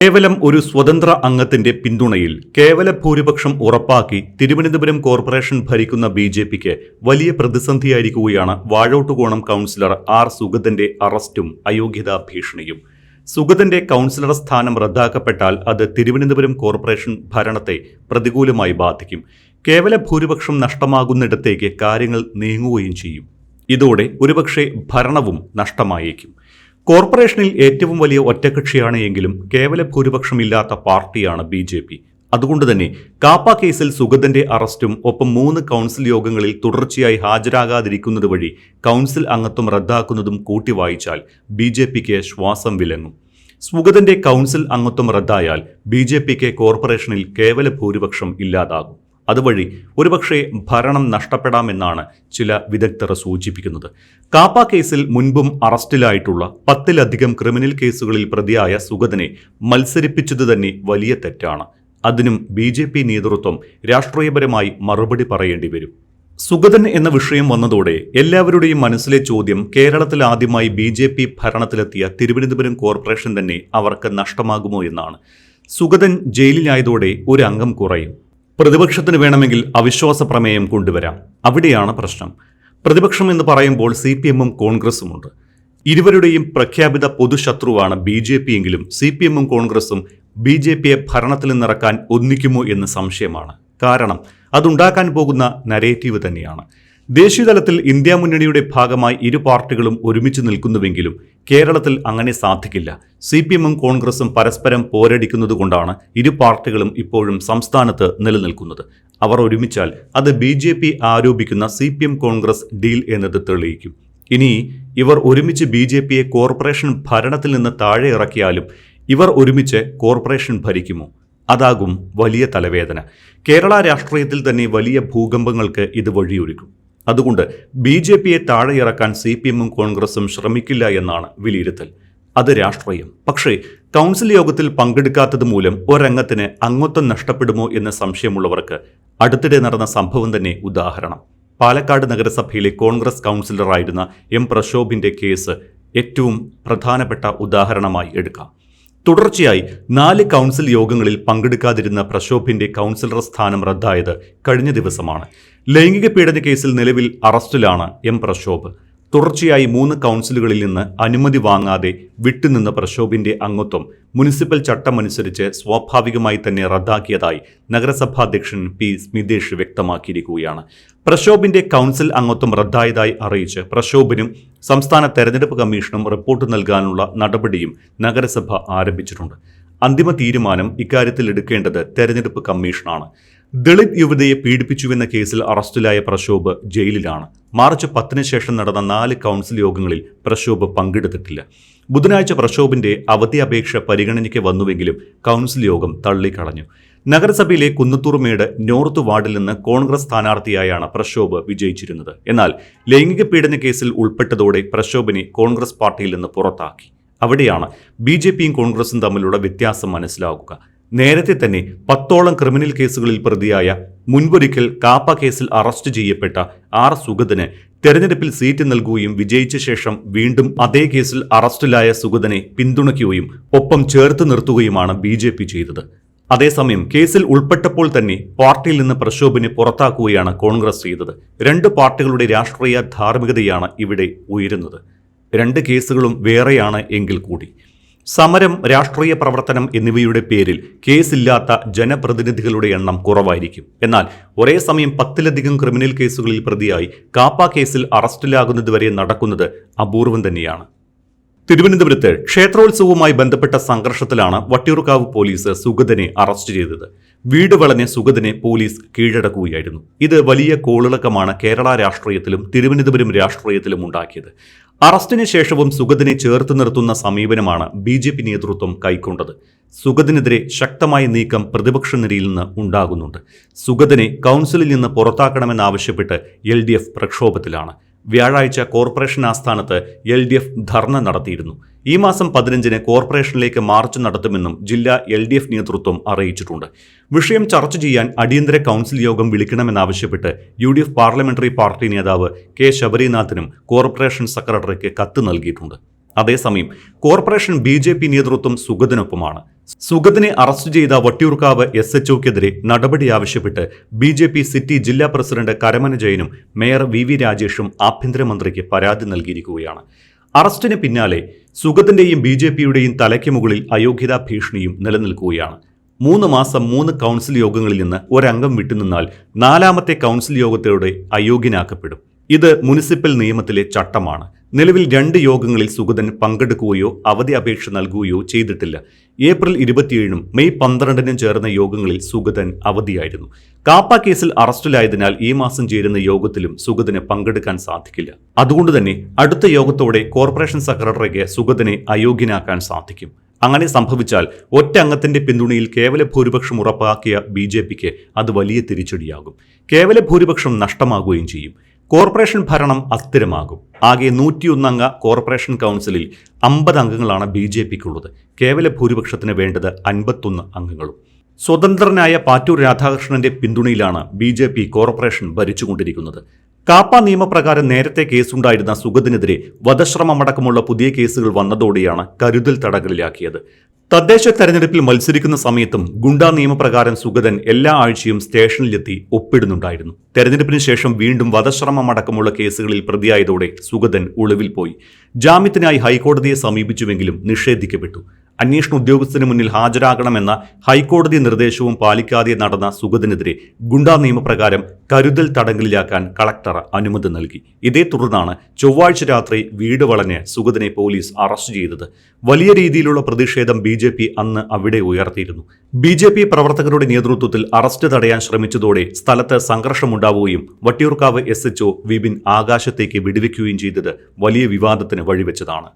കേവലം ഒരു സ്വതന്ത്ര അംഗത്തിന്റെ പിന്തുണയിൽ കേവല ഭൂരിപക്ഷം ഉറപ്പാക്കി തിരുവനന്തപുരം കോർപ്പറേഷൻ ഭരിക്കുന്ന ബിജെപിക്ക് വലിയ പ്രതിസന്ധിയായിരിക്കുകയാണ് വാഴോട്ടുകോണം കൗൺസിലർ ആർ സുഗതന്റെ അറസ്റ്റും അയോഗ്യതാ ഭീഷണിയും. സുഗതന്റെ കൗൺസിലർ സ്ഥാനം റദ്ദാക്കപ്പെട്ടാൽ അത് തിരുവനന്തപുരം കോർപ്പറേഷൻ ഭരണത്തെ പ്രതികൂലമായി ബാധിക്കും. കേവല ഭൂരിപക്ഷം നഷ്ടമാകുന്നിടത്തേക്ക് കാര്യങ്ങൾ നീങ്ങുകയും ചെയ്യും. ഇതോടെ ഒരുപക്ഷെ ഭരണവും നഷ്ടമായേക്കും. കോർപ്പറേഷനിൽ ഏറ്റവും വലിയ ഒറ്റകക്ഷിയാണ് എങ്കിലും കേവല ഭൂരിപക്ഷമില്ലാത്ത പാർട്ടിയാണ് ബിജെപി. അതുകൊണ്ടുതന്നെ കാപ്പ കേസിൽ സുഗതന്റെ അറസ്റ്റും ഒപ്പം 3 കൗൺസിൽ യോഗങ്ങളിൽ തുടർച്ചയായി ഹാജരാകാതിരിക്കുന്നത് വഴി കൗൺസിൽ അംഗത്വം റദ്ദാക്കുന്നതും കൂട്ടി വായിച്ചാൽ ബിജെപിക്ക് ശ്വാസം വിലങ്ങും. സുഗതന്റെ കൗൺസിൽ അംഗത്വം റദ്ദായാൽ ബിജെപിക്ക് കോർപ്പറേഷനിൽ കേവല ഭൂരിപക്ഷം ഇല്ലാതാകും. അതുവഴി ഒരുപക്ഷെ ഭരണം നഷ്ടപ്പെടാമെന്നാണ് ചില വിദഗ്ധർ സൂചിപ്പിക്കുന്നത്. കാപ്പ കേസിൽ മുൻപും അറസ്റ്റിലായിട്ടുള്ള 10-ലധികം ക്രിമിനൽ കേസുകളിൽ പ്രതിയായ സുഗതനെ മത്സരിപ്പിച്ചത് തന്നെ വലിയ തെറ്റാണ്. അതിനും ബിജെപി നേതൃത്വം രാഷ്ട്രീയപരമായി മറുപടി പറയേണ്ടി വരും. സുഗതൻ എന്ന വിഷയം വന്നതോടെ എല്ലാവരുടെയും മനസ്സിലെ ചോദ്യം കേരളത്തിൽ ആദ്യമായി ബിജെപി ഭരണത്തിലെത്തിയ തിരുവനന്തപുരം കോർപ്പറേഷൻ തന്നെ അവർക്ക് നഷ്ടമാകുമോ എന്നാണ്. സുഗതൻ ജയിലിലായതോടെ ഒരു അംഗം കുറയും. പ്രതിപക്ഷത്തിന് വേണമെങ്കിൽ അവിശ്വാസ പ്രമേയം കൊണ്ടുവരാം. അവിടെയാണ് പ്രശ്നം. പ്രതിപക്ഷം എന്ന് പറയുമ്പോൾ CPM-ഉം കോൺഗ്രസുമുണ്ട്. ഇരുവരുടെയും പ്രഖ്യാപിത പൊതുശത്രുവാണ് ബിജെപി എങ്കിലും CPM-ഉം കോൺഗ്രസും ബിജെപിയെ ഭരണത്തിൽ നിന്നിറക്കാൻ ഒന്നിക്കുമോ എന്ന് സംശയമാണ്. കാരണം അതുണ്ടാക്കാൻ പോകുന്ന നരേറ്റീവ് തന്നെയാണ്. ദേശീയതലത്തിൽ ഇന്ത്യ മുന്നണിയുടെ ഭാഗമായി ഇരു പാർട്ടികളും ഒരുമിച്ച് നിൽക്കുന്നുവെങ്കിലും കേരളത്തിൽ അങ്ങനെ സാധിക്കില്ല. CPM-ഉം കോൺഗ്രസും പരസ്പരം പോരടിക്കുന്നതുകൊണ്ടാണ് ഇരു പാർട്ടികളും ഇപ്പോഴും സംസ്ഥാനത്ത് നിലനിൽക്കുന്നത്. അവർ ഒരുമിച്ചാൽ അത് ബിജെപി ആരോപിക്കുന്ന CPM കോൺഗ്രസ് ഡീൽ എന്നത് തെളിയിക്കും. ഇനി ഇവർ ഒരുമിച്ച് ബിജെപിയെ കോർപ്പറേഷൻ ഭരണത്തിൽ നിന്ന് താഴെ ഇറക്കിയാലും ഇവർ ഒരുമിച്ച് കോർപ്പറേഷൻ ഭരിക്കുമോ? അതാകും വലിയ തലവേദന. കേരള രാഷ്ട്രീയത്തിൽ തന്നെ വലിയ ഭൂകമ്പങ്ങൾക്ക് ഇത് വഴിയൊരുക്കും. അതുകൊണ്ട് ബിജെപിയെ താഴെ ഇറക്കാൻ CPM-ഉം കോൺഗ്രസും ശ്രമിക്കില്ല എന്നാണ് വിലയിരുത്തൽ. അത് രാഷ്ട്രീയം. പക്ഷേ കൗൺസിൽ യോഗത്തിൽ പങ്കെടുക്കാത്തത് മൂലം ഒരംഗത്തിന് അംഗത്വം നഷ്ടപ്പെടുമോ എന്ന് സംശയമുള്ളവർക്ക് അടുത്തിടെ നടന്ന സംഭവം തന്നെ ഉദാഹരണം. പാലക്കാട് നഗരസഭയിലെ കോൺഗ്രസ് കൗൺസിലറായിരുന്ന M. പ്രശോഭിന്റെ കേസ് ഏറ്റവും പ്രധാനപ്പെട്ട ഉദാഹരണമായി എടുക്കാം. തുടർച്ചയായി 4 കൗൺസിൽ യോഗങ്ങളിൽ പങ്കെടുക്കാതിരുന്ന പ്രശോഭിന്റെ കൗൺസിലർ സ്ഥാനം റദ്ദായത് കഴിഞ്ഞ ദിവസമാണ്. ലൈംഗിക പീഡന കേസിൽ നിലവിൽ അറസ്റ്റിലാണ് M. പ്രശോഭ്. തുടർച്ചയായി 3 കൗൺസിലുകളിൽ നിന്ന് അനുമതി വാങ്ങാതെ വിട്ടുനിന്ന പ്രശോഭിന്റെ അംഗത്വം മുനിസിപ്പൽ ചട്ടമനുസരിച്ച് സ്വാഭാവികമായി തന്നെ റദ്ദാക്കിയതായി നഗരസഭാധ്യക്ഷൻ P. സ്മിതേഷ് വ്യക്തമാക്കിയിരിക്കുകയാണ്. പ്രശോഭിന്റെ കൗൺസിൽ അംഗത്വം റദ്ദായതായി അറിയിച്ച് പ്രശോഭിനും സംസ്ഥാന തെരഞ്ഞെടുപ്പ് കമ്മീഷനും റിപ്പോർട്ട് നൽകാനുള്ള നടപടിയും നഗരസഭ ആരംഭിച്ചിട്ടുണ്ട്. അന്തിമ തീരുമാനം ഇക്കാര്യത്തിൽ എടുക്കേണ്ടത് തെരഞ്ഞെടുപ്പ് കമ്മീഷനാണ്. ദളിത് യുവതിയെ പീഡിപ്പിച്ചുവെന്ന കേസിൽ അറസ്റ്റിലായ പ്രശോഭ് ജയിലിലാണ്. മാർച്ച് 10 ശേഷം നടന്ന 4 കൗൺസിൽ യോഗങ്ങളിൽ പ്രശോഭ് പങ്കെടുത്തിട്ടില്ല. ബുധനാഴ്ച പ്രശോഭിന്റെ അവധി അപേക്ഷ പരിഗണനയ്ക്ക് വന്നുവെങ്കിലും കൗൺസിൽ യോഗം തള്ളിക്കളഞ്ഞു. നഗരസഭയിലെ കുന്നത്തൂർമേട് നോർത്ത് വാർഡിൽ നിന്ന് കോൺഗ്രസ് സ്ഥാനാർത്ഥിയായാണ് പ്രശോഭ് വിജയിച്ചിരുന്നത്. എന്നാൽ ലൈംഗിക പീഡന കേസിൽ ഉൾപ്പെട്ടതോടെ പ്രശോഭിനെ കോൺഗ്രസ് പാർട്ടിയിൽ നിന്ന് പുറത്താക്കി. അവിടെയാണ് ബിജെപിയും കോൺഗ്രസും തമ്മിലുള്ള വ്യത്യാസം മനസ്സിലാക്കുക. നേരത്തെ തന്നെ 10ഓളം ക്രിമിനൽ കേസുകളിൽ പ്രതിയായ മുൻപൊരിക്കൽ കാപ്പ കേസിൽ അറസ്റ്റ് ചെയ്യപ്പെട്ട ആർ സുഗതന് തെരഞ്ഞെടുപ്പിൽ സീറ്റ് നൽകുകയും വിജയിച്ച ശേഷം വീണ്ടും അതേ കേസിൽ അറസ്റ്റിലായ സുഗതനെ പിന്തുണയ്ക്കുകയും ഒപ്പം ചേർത്ത് നിർത്തുകയുമാണ് ബിജെപി ചെയ്തത്. അതേസമയം കേസിൽ ഉൾപ്പെട്ടപ്പോൾ തന്നെ പാർട്ടിയിൽ നിന്ന് പ്രശോഭിനെ പുറത്താക്കുകയാണ് കോൺഗ്രസ് ചെയ്തത്. 2 പാർട്ടികളുടെ രാഷ്ട്രീയ ധാർമ്മികതയാണ് ഇവിടെ ഉയരുന്നത്. 2 കേസുകളും വേറെയാണ് എങ്കിൽ കൂടി സമരം, രാഷ്ട്രീയ പ്രവർത്തനം എന്നിവയുടെ പേരിൽ കേസില്ലാത്ത ജനപ്രതിനിധികളുടെ എണ്ണം കുറവായിരിക്കും. എന്നാൽ ഒരേ സമയം 10-ലധികം ക്രിമിനൽ കേസുകളിൽ പ്രതിയായി കാപ്പ കേസിൽ അറസ്റ്റിലാകുന്നതുവരെ നടക്കുന്നത് അപൂർവം തന്നെയാണ്. തിരുവനന്തപുരത്ത് ക്ഷേത്രോത്സവവുമായി ബന്ധപ്പെട്ട സംഘർഷത്തിലാണ് വട്ടിയൂർക്കാവ് പോലീസ് സുഗതനെ അറസ്റ്റ് ചെയ്തത്. വീട് വളഞ്ഞ് സുഗതനെ പോലീസ് കീഴടക്കുകയായിരുന്നു. ഇത് വലിയ കോളിളക്കമാണ് കേരള രാഷ്ട്രീയത്തിലും തിരുവനന്തപുരം രാഷ്ട്രീയത്തിലും ഉണ്ടാക്കിയത്. അറസ്റ്റിന് ശേഷവും സുഗതനെ ചേർത്ത് നിർത്തുന്ന സമീപനമാണ് ബിജെപി നേതൃത്വം കൈക്കൊണ്ടത്. സുഗതനെതിരെ ശക്തമായ നീക്കം പ്രതിപക്ഷ നിരയിൽ നിന്ന് ഉണ്ടാകുന്നുണ്ട്. സുഗതനെ കൗൺസിലിൽ നിന്ന് പുറത്താക്കണമെന്നാവശ്യപ്പെട്ട് LDF പ്രക്ഷോഭത്തിലാണ്. വ്യാഴാഴ്ച കോർപ്പറേഷൻ ആസ്ഥാനത്ത് LDF ധർണ നടത്തിയിരുന്നു. ഈ മാസം 15-ന് കോർപ്പറേഷനിലേക്ക് മാർച്ച് നടത്തുമെന്നും ജില്ലാ LDF നേതൃത്വം അറിയിച്ചിട്ടുണ്ട്. വിഷയം ചർച്ച ചെയ്യാൻ അടിയന്തര കൗൺസിൽ യോഗം വിളിക്കണമെന്നാവശ്യപ്പെട്ട് UDF പാർലമെന്ററി പാർട്ടി നേതാവ് K. ശബരിനാഥിനും കോർപ്പറേഷൻ സെക്രട്ടറിക്ക് കത്ത് നൽകിയിട്ടുണ്ട്. അതേസമയം കോർപ്പറേഷൻ BJP നേതൃത്വം സുഗതനൊപ്പമാണ്. സുഗതനെ അറസ്റ്റ് ചെയ്ത വട്ടിയൂർക്കാവ് SHOക്കെതിരെ നടപടി ആവശ്യപ്പെട്ട് BJP സിറ്റി ജില്ലാ പ്രസിഡന്റ് കരമന ജയനും മേയർ VV രാജേഷും ആഭ്യന്തരമന്ത്രിക്ക് പരാതി നൽകിയിരിക്കുകയാണ്. അറസ്റ്റിന് പിന്നാലെ സുഗതന്റെയും BJPയുടെയും തലയ്ക്ക് മുകളിൽ അയോഗ്യതാ ഭീഷണിയും നിലനിൽക്കുകയാണ്. 3 മാസം 3 കൗൺസിൽ യോഗങ്ങളിൽ നിന്ന് ഒരംഗം വിട്ടുനിന്നാൽ 4ാമത്തെ കൗൺസിൽ യോഗത്തോടെ അയോഗ്യനാക്കപ്പെടും. ഇത് മുനിസിപ്പൽ നിയമത്തിലെ ചട്ടമാണ്. നിലവിൽ 2 യോഗങ്ങളിൽ സുഗതൻ പങ്കെടുക്കുകയോ അവധി അപേക്ഷ നൽകുകയോ ചെയ്തിട്ടില്ല. ഏപ്രിൽ 27-നും മെയ് 12-നും ചേർന്ന യോഗങ്ങളിൽ സുഗതൻ അവധിയായിരുന്നു. കാപ്പ കേസിൽ അറസ്റ്റിലായതിനാൽ ഈ മാസം ചേരുന്ന യോഗത്തിലും സുഗതന് പങ്കെടുക്കാൻ സാധിക്കില്ല. അതുകൊണ്ടുതന്നെ അടുത്ത യോഗത്തോടെ കോർപ്പറേഷൻ സെക്രട്ടറിക്ക് സുഗതനെ അയോഗ്യനാക്കാൻ സാധിക്കും. അങ്ങനെ സംഭവിച്ചാൽ ഒറ്റ അംഗത്തിന്റെ പിന്തുണയിൽ കേവല ഭൂരിപക്ഷം ഉറപ്പാക്കിയ BJPക്ക് അത് വലിയ തിരിച്ചടിയാകും. കേവല ഭൂരിപക്ഷം നഷ്ടമാകുകയും ചെയ്യും. കോർപ്പറേഷൻ ഭരണം അസ്ഥിരമാകും. ആകെ 101 അംഗ കോർപ്പറേഷൻ കൗൺസിലിൽ 50 അംഗങ്ങളാണ് BJPക്കുള്ളത്. കേവല ഭൂരിപക്ഷത്തിന് വേണ്ടത് 51 അംഗങ്ങളും. സ്വതന്ത്രനായ പാറ്റൂർ രാധാകൃഷ്ണന്റെ പിന്തുണയിലാണ് BJP കോർപ്പറേഷൻ ഭരിച്ചുകൊണ്ടിരിക്കുന്നത്. കാപ്പ നിയമപ്രകാരം നേരത്തെ കേസുണ്ടായിരുന്ന സുഗതനെതിരെ വധശ്രമമടക്കമുള്ള പുതിയ കേസുകൾ വന്നതോടെയാണ് കരുതൽ തടങ്കലിലാക്കിയത്. തദ്ദേശ തെരഞ്ഞെടുപ്പിൽ മത്സരിക്കുന്ന സമയത്തും ഗുണ്ടാ നിയമപ്രകാരം സുഗതൻ എല്ലാ ആഴ്ചയും സ്റ്റേഷനിലെത്തി ഒപ്പിടുന്നുണ്ടായിരുന്നു. തെരഞ്ഞെടുപ്പിന് ശേഷം വീണ്ടും വധശ്രമമടക്കമുള്ള കേസുകളിൽ പ്രതിയായതോടെ സുഗതൻ ഒളിവിൽ പോയി. ജാമ്യത്തിനായി ഹൈക്കോടതിയെ സമീപിച്ചുവെങ്കിലും നിഷേധിക്കപ്പെട്ടു. അന്വേഷണ ഉദ്യോഗസ്ഥന് മുന്നിൽ ഹാജരാകണമെന്ന ഹൈക്കോടതി നിർദ്ദേശവും പാലിക്കാതെ നടന്ന സുഗതനെതിരെ ഗുണ്ടാ നിയമപ്രകാരം കരുതൽ തടങ്കലിലാക്കാൻ കളക്ടർ അനുമതി നൽകി. ഇതേ തുടർന്നാണ് ചൊവ്വാഴ്ച രാത്രി വീട് വളഞ്ഞ് സുഗതനെ പോലീസ് അറസ്റ്റ് ചെയ്തത്. വലിയ രീതിയിലുള്ള പ്രതിഷേധം BJP അന്ന് അവിടെ ഉയർത്തിയിരുന്നു. BJP പ്രവർത്തകരുടെ നേതൃത്വത്തിൽ അറസ്റ്റ് തടയാൻ ശ്രമിച്ചതോടെ സ്ഥലത്ത് സംഘർഷമുണ്ടാവുകയും വട്ടിയൂർക്കാവ് SHO വിപിൻ ആകാശത്തേക്ക് വെടിവെക്കുകയും ചെയ്തത് വലിയ വിവാദത്തിന് വഴിവെച്ചതാണ്.